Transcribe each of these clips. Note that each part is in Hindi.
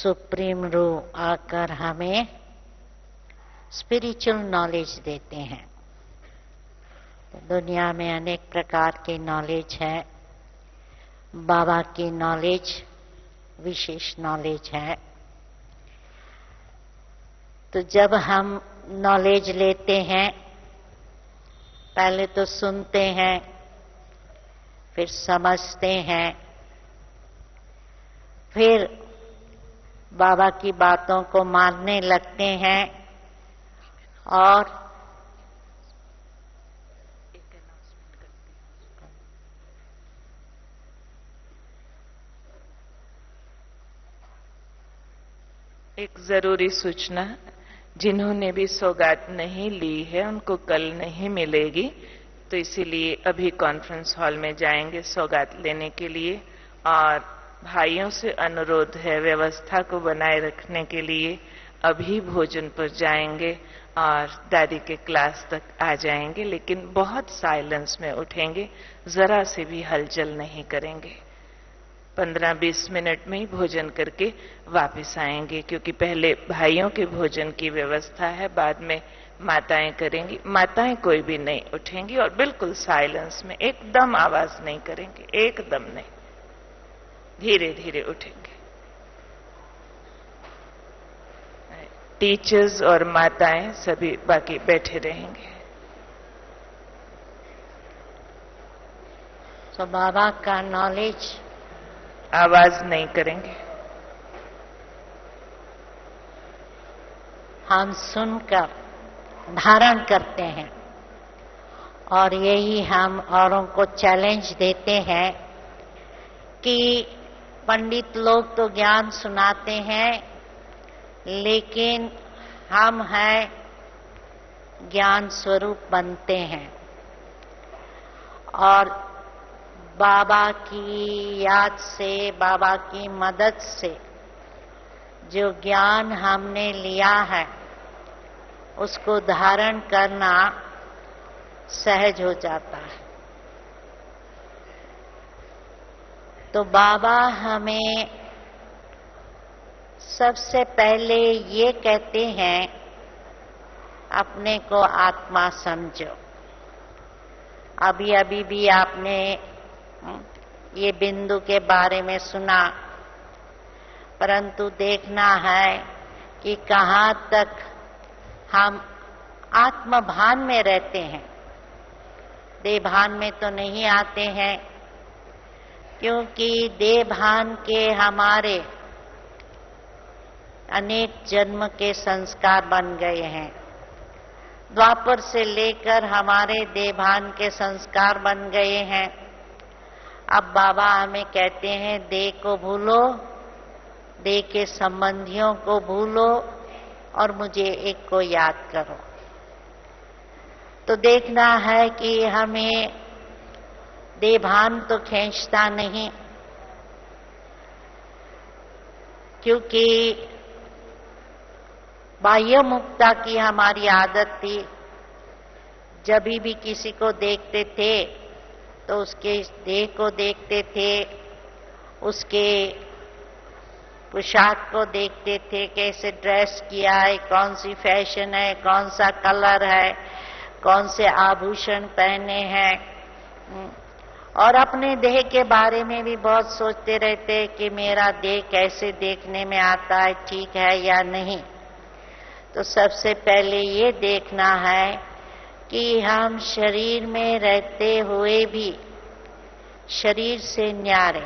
सुप्रीम रूह आकर हमें स्पिरिचुअल नॉलेज देते हैं। तो दुनिया में अनेक प्रकार के नॉलेज है। बाबा की नॉलेज विशेष नॉलेज है। तो जब हम नॉलेज लेते हैं, पहले तो सुनते हैं, फिर समझते हैं, फिर बाबा की बातों को मानने लगते हैं और एक जरूरी सूचना, जिन्होंने भी सौगात नहीं ली है उनको कल नहीं मिलेगी, तो इसीलिए अभी कॉन्फ्रेंस हॉल में जाएंगे सौगात लेने के लिए। और भाइयों से अनुरोध है व्यवस्था को बनाए रखने के लिए अभी भोजन पर जाएंगे और दादी के क्लास तक आ जाएंगे, लेकिन बहुत साइलेंस में उठेंगे, जरा से भी हलचल नहीं करेंगे। 15-20 मिनट में ही भोजन करके वापस आएंगे, क्योंकि पहले भाइयों के भोजन की व्यवस्था है, बाद में माताएं करेंगी। माताएं कोई भी नहीं उठेंगी और बिल्कुल साइलेंस में, एकदम आवाज नहीं करेंगे, एकदम नहीं, धीरे धीरे उठेंगे। टीचर्स और माताएं सभी बाकी बैठे रहेंगे। तो बाबा का नॉलेज, आवाज नहीं करेंगे, हम सुनकर धारण करते हैं और यही हम औरों को चैलेंज देते हैं कि पंडित लोग तो ज्ञान सुनाते हैं, लेकिन हम हैं ज्ञान स्वरूप बनते हैं और बाबा की याद से, बाबा की मदद से जो ज्ञान हमने लिया है उसको धारण करना सहज हो जाता है। तो बाबा हमें सबसे पहले ये कहते हैं, अपने को आत्मा समझो। अभी अभी भी आपने ये बिंदु के बारे में सुना, परंतु देखना है कि कहाँ तक हम आत्मभान में रहते हैं, देहभान में तो नहीं आते हैं, क्योंकि देहभान के हमारे अनेक जन्म के संस्कार बन गए हैं। द्वापर से लेकर हमारे देहभान के संस्कार बन गए हैं। अब बाबा हमें कहते हैं, देह को भूलो, देह के संबंधियों को भूलो और मुझे एक को याद करो। तो देखना है कि हमें देहभान तो खींचता नहीं, क्योंकि बाह्य मुक्ता की हमारी आदत थी। जब भी किसी को देखते थे तो उसके देह को देखते थे, उसके पोशाक को देखते थे, कैसे ड्रेस किया है, कौन सी फैशन है, कौन सा कलर है, कौन से आभूषण पहने हैं, और अपने देह के बारे में भी बहुत सोचते रहते कि मेरा देह कैसे देखने में आता है, ठीक है या नहीं। तो सबसे पहले ये देखना है कि हम शरीर में रहते हुए भी शरीर से न्यारे,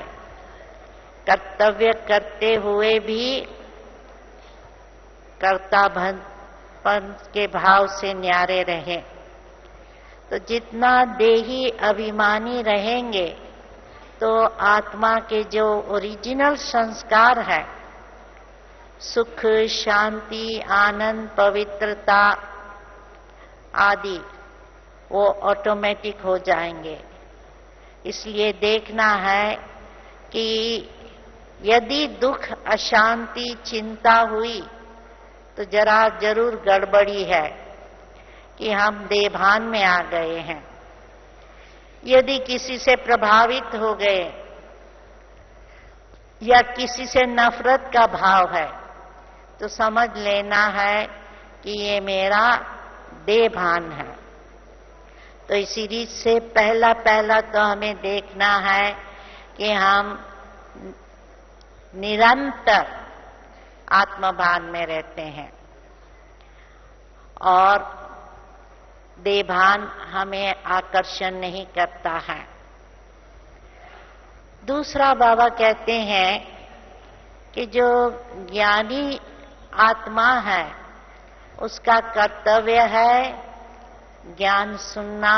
कर्तव्य करते हुए भी कर्तापन के भाव से न्यारे रहें। तो जितना देही अभिमानी रहेंगे तो आत्मा के जो ओरिजिनल संस्कार है, सुख, शांति, आनंद, पवित्रता आदि, वो ऑटोमेटिक हो जाएंगे। इसलिए देखना है कि यदि दुख, अशांति, चिंता हुई तो जरूर गड़बड़ी है कि हम देहभान में आ गए हैं। यदि किसी से प्रभावित हो गए या किसी से नफरत का भाव है तो समझ लेना है कि ये मेरा देहभान है। तो इसी रीत से पहला तो हमें देखना है कि हम निरंतर आत्मभान में रहते हैं और देहभान हमें आकर्षण नहीं करता है। दूसरा बाबा कहते हैं कि जो ज्ञानी आत्मा है उसका कर्तव्य है ज्ञान सुनना,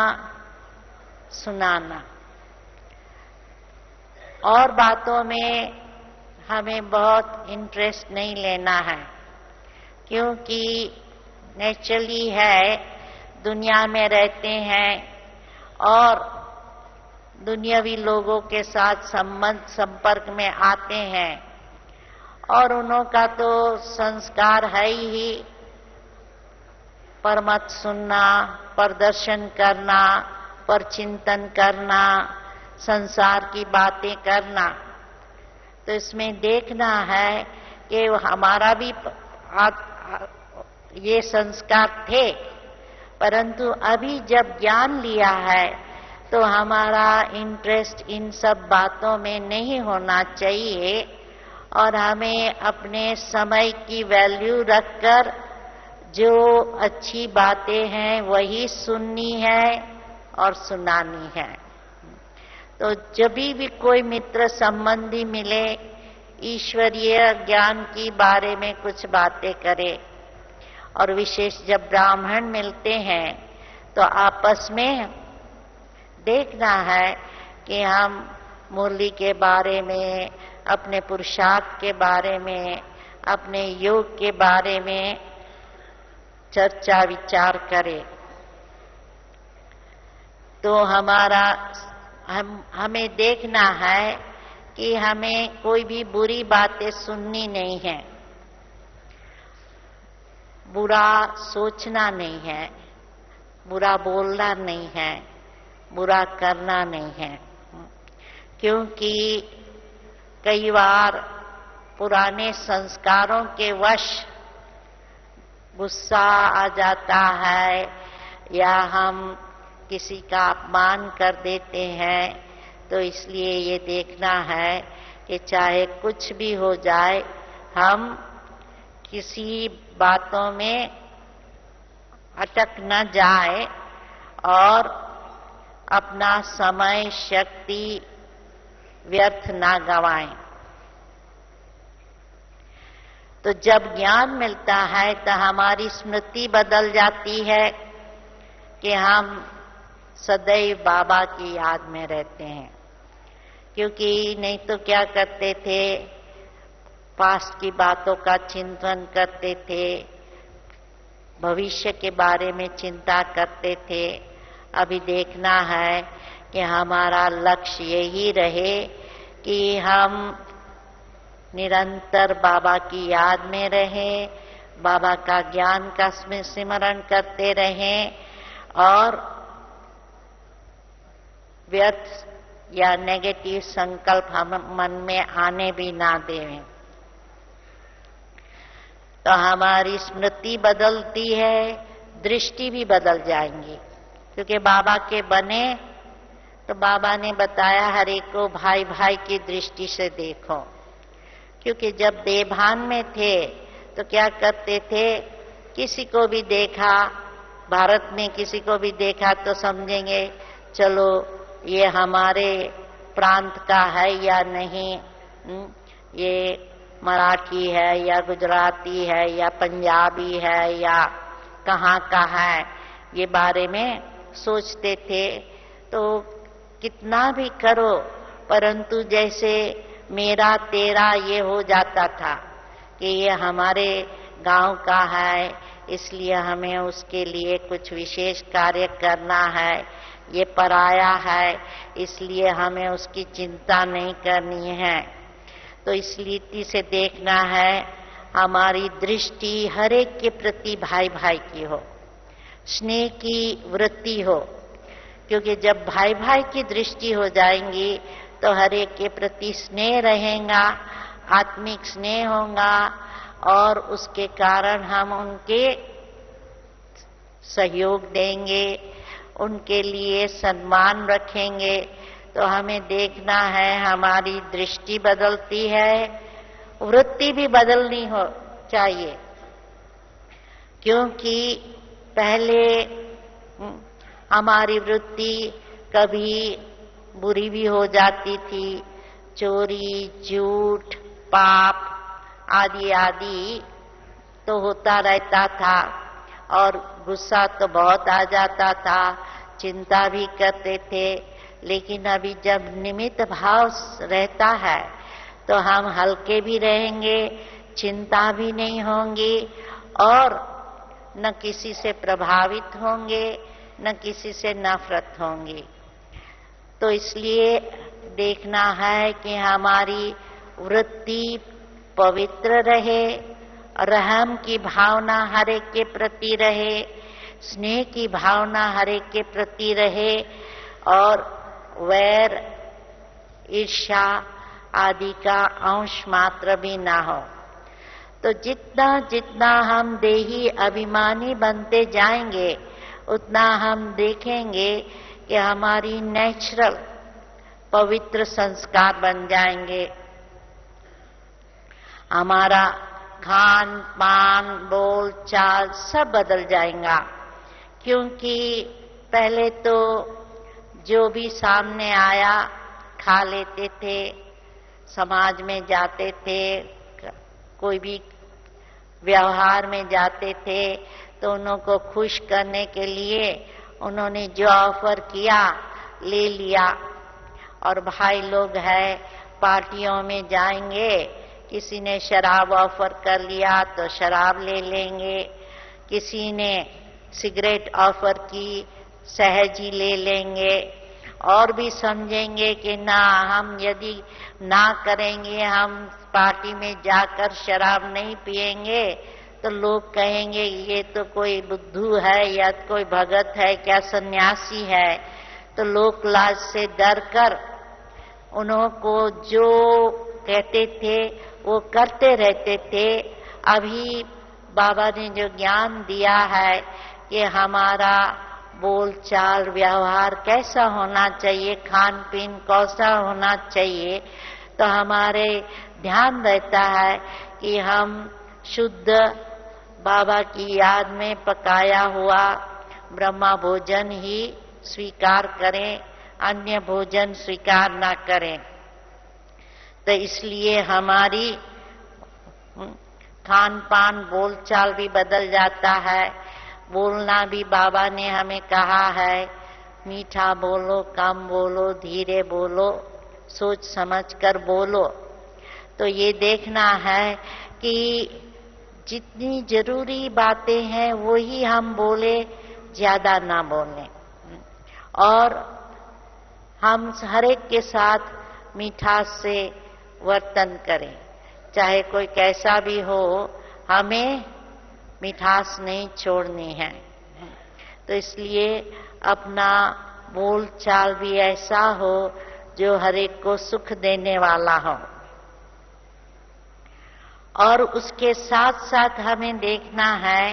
सुनाना। और बातों में हमें बहुत इंटरेस्ट नहीं लेना है, क्योंकि नेचुरली है, दुनिया में रहते हैं और दुनियावी लोगों के साथ संपर्क में आते हैं और उन्हों का तो संस्कार है ही परमत सुनना, प्रदर्शन करना, पर चिंतन करना, संसार की बातें करना। तो इसमें देखना है कि हमारा भी ये संस्कार थे, परंतु अभी जब ज्ञान लिया है तो हमारा इंटरेस्ट इन सब बातों में नहीं होना चाहिए और हमें अपने समय की वैल्यू रखकर जो अच्छी बातें हैं वही सुननी है और सुनानी है। तो जब भी कोई मित्र संबंधी मिले, ईश्वरीय ज्ञान की बारे में कुछ बातें करे, और विशेष जब ब्राह्मण मिलते हैं तो आपस में देखना है कि हम मुरली के बारे में, अपने पुरुषार्थ के बारे में, अपने योग के बारे में चर्चा विचार करें। तो हमें देखना है कि हमें कोई भी बुरी बातें सुननी नहीं है, बुरा सोचना नहीं है, बुरा बोलना नहीं है, बुरा करना नहीं है। क्योंकि कई बार पुराने संस्कारों के वश गुस्सा आ जाता है या हम किसी का अपमान कर देते हैं। तो इसलिए ये देखना है कि चाहे कुछ भी हो जाए, हम किसी बातों में अटक न जाए और अपना समय शक्ति व्यर्थ ना गवाएं। तो जब ज्ञान मिलता है तो हमारी स्मृति बदल जाती है कि हम सदैव बाबा की याद में रहते हैं। क्योंकि नहीं तो क्या करते थे, पास्ट की बातों का चिंतन करते थे, भविष्य के बारे में चिंता करते थे। अभी देखना है कि हमारा लक्ष्य यही रहे कि हम निरंतर बाबा की याद में रहें, बाबा का ज्ञान का स्मरण करते रहें और व्यर्थ या नेगेटिव संकल्प हम मन में आने भी ना दें। तो हमारी स्मृति बदलती है, दृष्टि भी बदल जाएंगी। क्योंकि बाबा के बने तो बाबा ने बताया हर एक को भाई भाई की दृष्टि से देखो। क्योंकि जब देहभान में थे तो क्या करते थे, किसी को भी देखा, भारत में किसी को भी देखा तो समझेंगे चलो ये हमारे प्रांत का है या नहीं, ये मराठी है या गुजराती है या पंजाबी है या कहाँ का है, ये बारे में सोचते थे। तो कितना भी करो, परंतु जैसे मेरा तेरा ये हो जाता था कि ये हमारे गांव का है, इसलिए हमें उसके लिए कुछ विशेष कार्य करना है। ये पराया है, इसलिए हमें उसकी चिंता नहीं करनी है। तो इस रीति से देखना है हमारी दृष्टि हर एक के प्रति भाई भाई की हो, स्नेह की वृत्ति हो। क्योंकि जब भाई भाई की दृष्टि हो जाएंगी तो हर एक के प्रति स्नेह रहेगा, आत्मिक स्नेह होगा और उसके कारण हम उनके सहयोग देंगे, उनके लिए सम्मान रखेंगे। तो हमें देखना है हमारी दृष्टि बदलती है, वृत्ति भी बदलनी हो चाहिए, क्योंकि पहले हमारी वृत्ति कभी बुरी भी हो जाती थी, चोरी, झूठ, पाप आदि आदि तो होता रहता था और गुस्सा तो बहुत आ जाता था, चिंता भी करते थे। लेकिन अभी जब निमित्त भाव रहता है तो हम हल्के भी रहेंगे, चिंता भी नहीं होंगी और न किसी से प्रभावित होंगे, न किसी से नफरत होंगी। तो इसलिए देखना है कि हमारी वृत्ति पवित्र रहे, रहम की भावना हर एक के प्रति रहे, स्नेह की भावना हर एक के प्रति रहे और वैर, ईर्ष्या आदि का अंश मात्र भी ना हो। तो जितना जितना हम देही अभिमानी बनते जाएंगे उतना हम देखेंगे कि हमारी नेचुरल पवित्र संस्कार बन जाएंगे, हमारा खान पान बोल चाल सब बदल जाएगा। क्योंकि पहले तो जो भी सामने आया खा लेते थे, समाज में जाते थे, कोई भी व्यवहार में जाते थे तो उनको खुश करने के लिए उन्होंने जो ऑफर किया ले लिया। और भाई लोग है पार्टियों में जाएंगे, किसी ने शराब ऑफर कर लिया तो शराब ले लेंगे, किसी ने सिगरेट ऑफर की सहज ही ले लेंगे और भी समझेंगे कि ना हम यदि ना करेंगे, हम पार्टी में जाकर शराब नहीं पिएंगे तो लोग कहेंगे ये तो कोई बुद्धू है या कोई भगत है, क्या सन्यासी है। तो लोक लाज से डर कर उनको जो कहते थे वो करते रहते थे। अभी बाबा ने जो ज्ञान दिया है कि हमारा बोल चाल व्यवहार कैसा होना चाहिए, खान पीन कैसा होना चाहिए, तो हमारे ध्यान रहता है कि हम शुद्ध बाबा की याद में पकाया हुआ ब्रह्मा भोजन ही स्वीकार करें, अन्य भोजन स्वीकार ना करें। तो इसलिए हमारी खान पान बोल चाल भी बदल जाता है। बोलना भी बाबा ने हमें कहा है, मीठा बोलो, कम बोलो, धीरे बोलो, सोच समझ कर बोलो। तो ये देखना है कि जितनी जरूरी बातें हैं वही हम बोले, ज्यादा ना बोले। और हम हर एक के साथ मिठास से वर्तन करें, चाहे कोई कैसा भी हो, हमें मिठास नहीं छोड़नी है। तो इसलिए अपना बोल चाल भी ऐसा हो जो हर एक को सुख देने वाला हो। और उसके साथ साथ हमें देखना है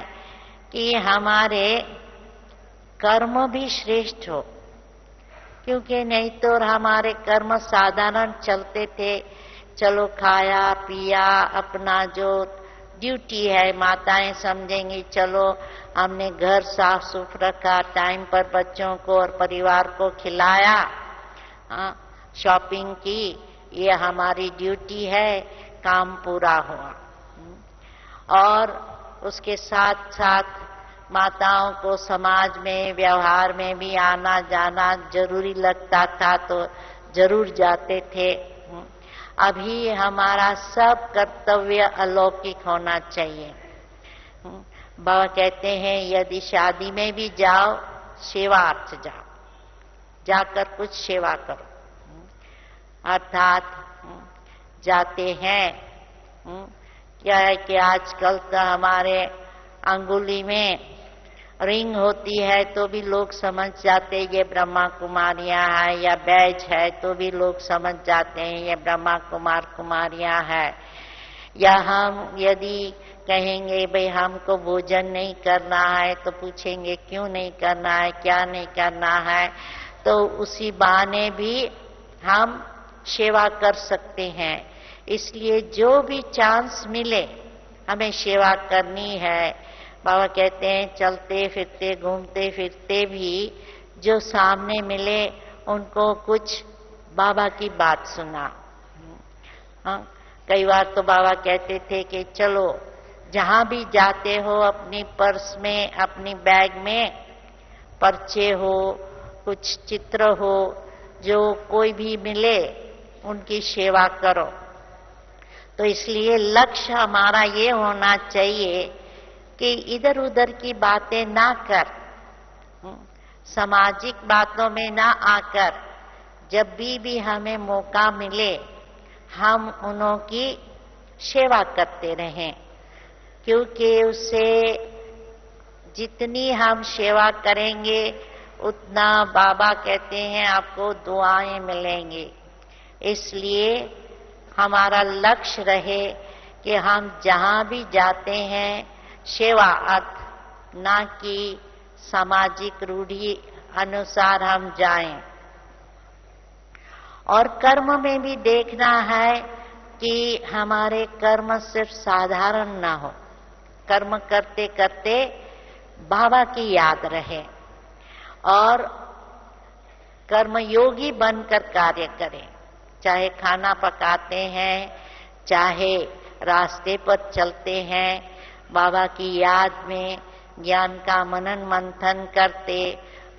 कि हमारे कर्म भी श्रेष्ठ हो, क्योंकि नहीं तो हमारे कर्म साधारण चलते थे, चलो खाया पिया, अपना जो ड्यूटी है माताएं समझेंगी, चलो हमने घर साफ सुथरा रखा, टाइम पर बच्चों को और परिवार को खिलाया, शॉपिंग की, ये हमारी ड्यूटी है, काम पूरा हुआ। और उसके साथ साथ माताओं को समाज में व्यवहार में भी आना जाना जरूरी लगता था तो जरूर जाते थे। अभी हमारा सब कर्तव्य अलौकिक होना चाहिए। बाबा कहते हैं यदि शादी में भी जाओ, सेवार्थ जाओ, जाकर कुछ सेवा करो। अर्थात जाते हैं, क्या है कि आजकल तो हमारे अंगुली में रिंग होती है तो भी लोग समझ जाते ये ब्रह्मा कुमारियां है, या बैज है तो भी लोग समझ जाते हैं ये ब्रह्मा कुमार कुमारियां है। या हम यदि कहेंगे भाई हमको भोजन नहीं करना है तो पूछेंगे क्यों नहीं करना है, क्या नहीं करना है, तो उसी बहाने भी हम सेवा कर सकते हैं। इसलिए जो भी चांस मिले हमें सेवा करनी है। बाबा कहते हैं चलते फिरते घूमते फिरते भी जो सामने मिले उनको कुछ बाबा की बात सुना। कई बार तो बाबा कहते थे कि चलो जहां भी जाते हो अपनी पर्स में, अपनी बैग में पर्चे हो, कुछ चित्र हो, जो कोई भी मिले उनकी सेवा करो। तो इसलिए लक्ष्य हमारा ये होना चाहिए कि इधर उधर की बातें ना कर, सामाजिक बातों में ना आकर, जब भी हमें मौका मिले हम उन्हों की सेवा करते रहें, क्योंकि उससे जितनी हम सेवा करेंगे उतना बाबा कहते हैं आपको दुआएं मिलेंगी। इसलिए हमारा लक्ष्य रहे कि हम जहां भी जाते हैं सेवा अर्थ, ना कि सामाजिक रूढ़ी अनुसार हम जाएं। और कर्म में भी देखना है कि हमारे कर्म सिर्फ साधारण ना हो, कर्म करते करते बाबा की याद रहे और कर्मयोगी बनकर कार्य करें। चाहे खाना पकाते हैं, चाहे रास्ते पर चलते हैं, बाबा की याद में ज्ञान का मनन मंथन करते,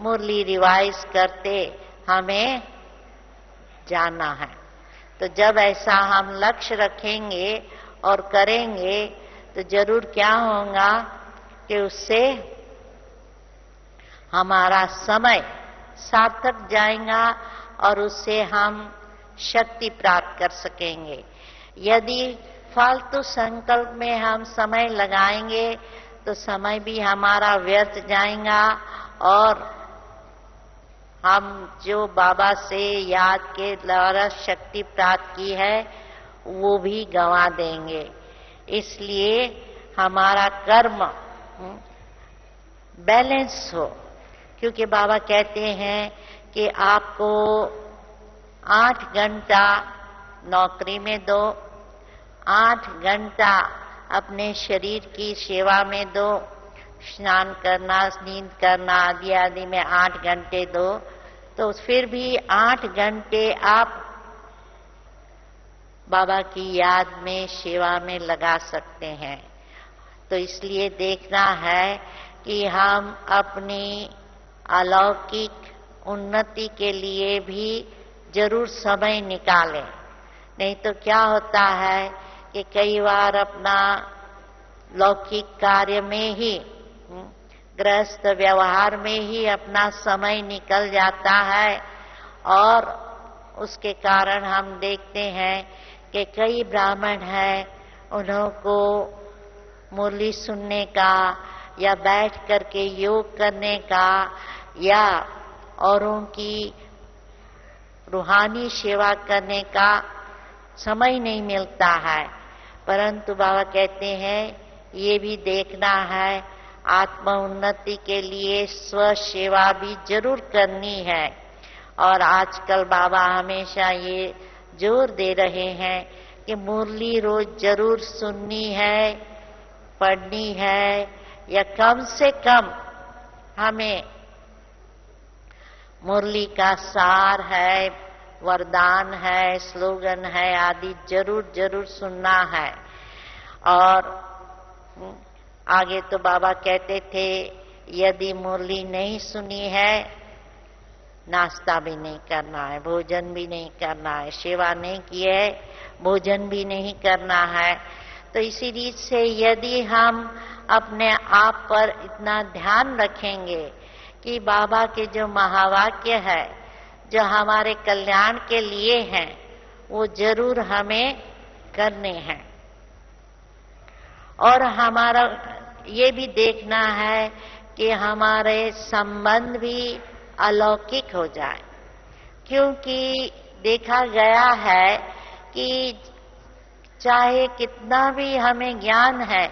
मुरली रिवाइज करते हमें जाना है। तो जब ऐसा हम लक्ष्य रखेंगे और करेंगे तो जरूर क्या होगा कि उससे हमारा समय सार्थक जाएगा और उससे हम शक्ति प्राप्त कर सकेंगे। यदि फालतू संकल्प में हम समय लगाएंगे तो समय भी हमारा व्यर्थ जाएगा और हम जो बाबा से याद के द्वारा शक्ति प्राप्त की है वो भी गंवा देंगे। इसलिए हमारा कर्म बैलेंस हो, क्योंकि बाबा कहते हैं कि आपको 8 घंटा नौकरी में दो, 8 घंटा अपने शरीर की सेवा में दो, स्नान करना, नींद करना आदि आदि में 8 घंटे दो, तो फिर भी 8 घंटे आप बाबा की याद में सेवा में लगा सकते हैं। तो इसलिए देखना है कि हम अपनी अलौकिक उन्नति के लिए भी जरूर समय निकालें। नहीं तो क्या होता है कि कई बार अपना लौकिक कार्य में ही, गृहस्थ व्यवहार में ही अपना समय निकल जाता है और उसके कारण हम देखते हैं कि कई ब्राह्मण हैं, उन्हों को मुरली सुनने का या बैठ करके योग करने का या औरों की रूहानी सेवा करने का समय नहीं मिलता है। परंतु बाबा कहते हैं ये भी देखना है, आत्म उन्नति के लिए स्व सेवा भी जरूर करनी है। और आजकल बाबा हमेशा ये जोर दे रहे हैं कि मुरली रोज जरूर सुननी है, पढ़नी है, या कम से कम हमें मुरली का सार है, वरदान है, स्लोगन है आदि जरूर जरूर सुनना है। और आगे तो बाबा कहते थे यदि मुरली नहीं सुनी है, नाश्ता भी नहीं करना है, भोजन भी नहीं करना है, सेवा नहीं की है, भोजन भी नहीं करना है। तो इसी रीत से यदि हम अपने आप पर इतना ध्यान रखेंगे कि बाबा के जो महावाक्य है जो हमारे कल्याण के लिए हैं वो जरूर हमें करने हैं। और हमारा ये भी देखना है कि हमारे संबंध भी अलौकिक हो जाए, क्योंकि देखा गया है कि चाहे कितना भी हमें ज्ञान है,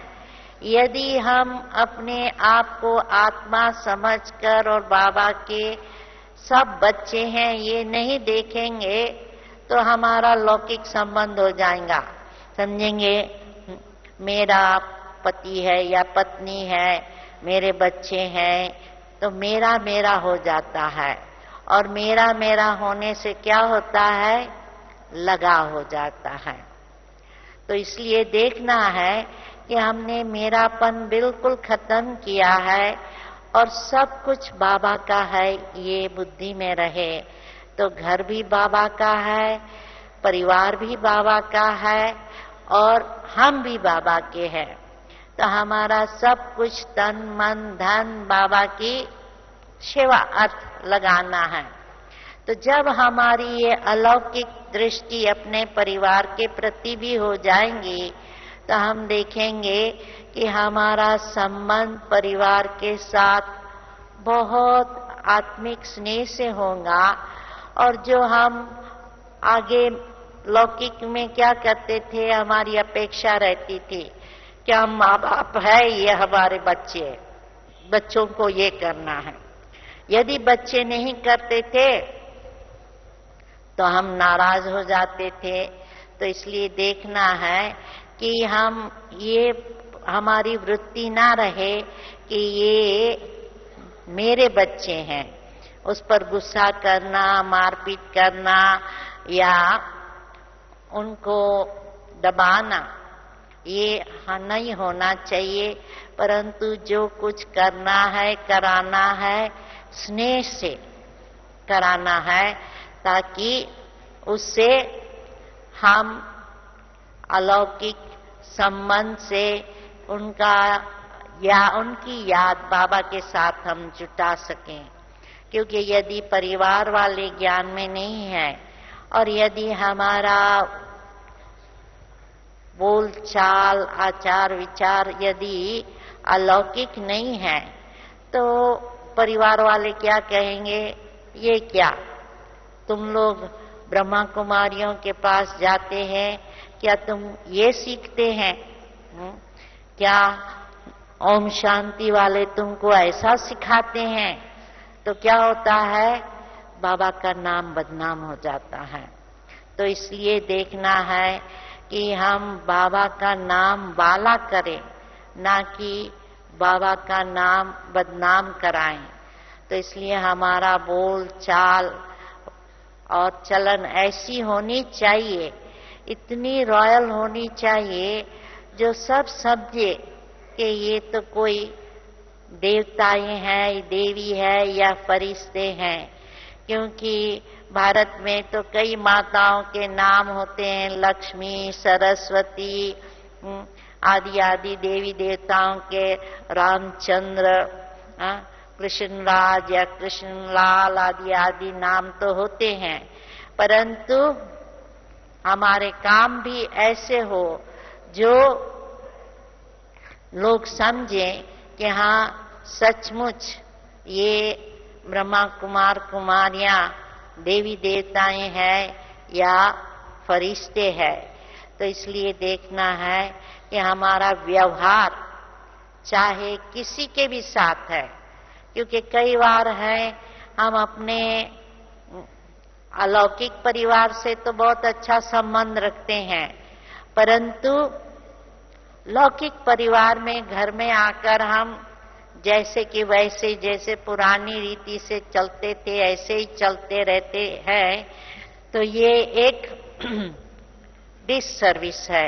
यदि हम अपने आप को आत्मा समझकर और बाबा के सब बच्चे हैं ये नहीं देखेंगे तो हमारा लौकिक संबंध हो जाएगा। समझेंगे मेरा पति है या पत्नी है, मेरे बच्चे हैं, तो मेरा मेरा हो जाता है, और मेरा मेरा होने से क्या होता है, लगाव हो जाता है। तो इसलिए देखना है कि हमने मेरापन बिल्कुल खत्म किया है और सब कुछ बाबा का है, ये बुद्धि में रहे। तो घर भी बाबा का है, परिवार भी बाबा का है, और हम भी बाबा के हैं। तो हमारा सब कुछ तन मन धन बाबा की सेवा अर्थ लगाना है। तो जब हमारी ये अलौकिक दृष्टि अपने परिवार के प्रति भी हो जाएंगी तो हम देखेंगे कि हमारा संबंध परिवार के साथ बहुत आत्मिक स्नेह से होगा। और जो हम आगे लौकिक में क्या करते थे, हमारी अपेक्षा रहती थी कि हम माँ बाप है, ये हमारे बच्चे, बच्चों को ये करना है। यदि बच्चे नहीं करते थे तो हम नाराज हो जाते थे। तो इसलिए देखना है कि हम ये हमारी वृत्ति ना रहे कि ये मेरे बच्चे हैं, उस पर गुस्सा करना, मारपीट करना या उनको दबाना, ये नहीं होना चाहिए। परंतु जो कुछ करना है, कराना है, स्नेह से कराना है, ताकि उससे हम अलौकिक संबंध से उनका या उनकी याद बाबा के साथ हम जुटा सकें। क्योंकि यदि परिवार वाले ज्ञान में नहीं है और यदि हमारा बोल चाल आचार विचार यदि अलौकिक नहीं है तो परिवार वाले क्या कहेंगे, ये क्या तुम लोग ब्रह्मा कुमारियों के पास जाते हैं, क्या तुम ये सीखते हैं? क्या ओम शांति वाले तुमको ऐसा सिखाते हैं? तो क्या होता है, बाबा का नाम बदनाम हो जाता है। तो इसलिए देखना है कि हम बाबा का नाम वाला करें, ना कि बाबा का नाम बदनाम कराएं। तो इसलिए हमारा बोल चाल और चलन ऐसी होनी चाहिए, इतनी रॉयल होनी चाहिए जो सब समझे कि ये तो कोई देवताएं हैं, देवी है या फरिश्ते हैं। क्योंकि भारत में तो कई माताओं के नाम होते हैं, लक्ष्मी, सरस्वती आदि आदि देवी देवताओं के, रामचंद्र, कृष्णराज या कृष्णलाल आदि आदि नाम तो होते हैं। परंतु हमारे काम भी ऐसे हो जो लोग समझें कि हाँ सचमुच ये ब्रह्मा कुमार कुमारियां देवी देवताएं हैं या फरिश्ते हैं। तो इसलिए देखना है कि हमारा व्यवहार चाहे किसी के भी साथ है, क्योंकि कई बार है हम अपने अलौकिक परिवार से तो बहुत अच्छा संबंध रखते हैं, परंतु लौकिक परिवार में घर में आकर हम जैसे कि वैसे जैसे पुरानी रीति से चलते थे ऐसे ही चलते रहते हैं, तो ये एक डिससर्विस है।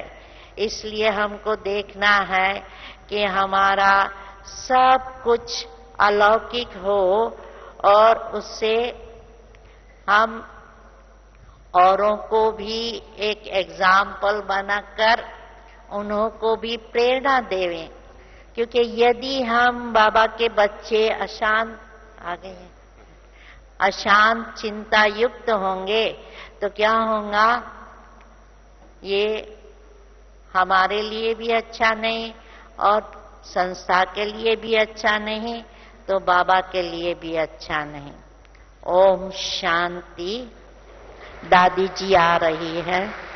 इसलिए हमको देखना है कि हमारा सब कुछ अलौकिक हो और उससे हम औरों को भी एक एग्जाम्पल बनाकर उन्हों को भी प्रेरणा देवें। क्योंकि यदि हम बाबा के बच्चे अशांत चिंता युक्त होंगे तो क्या होगा, ये हमारे लिए भी अच्छा नहीं और संस्था के लिए भी अच्छा नहीं। तो बाबा के लिए भी अच्छा नहीं। ओम शांति। दादी जी आ रही है।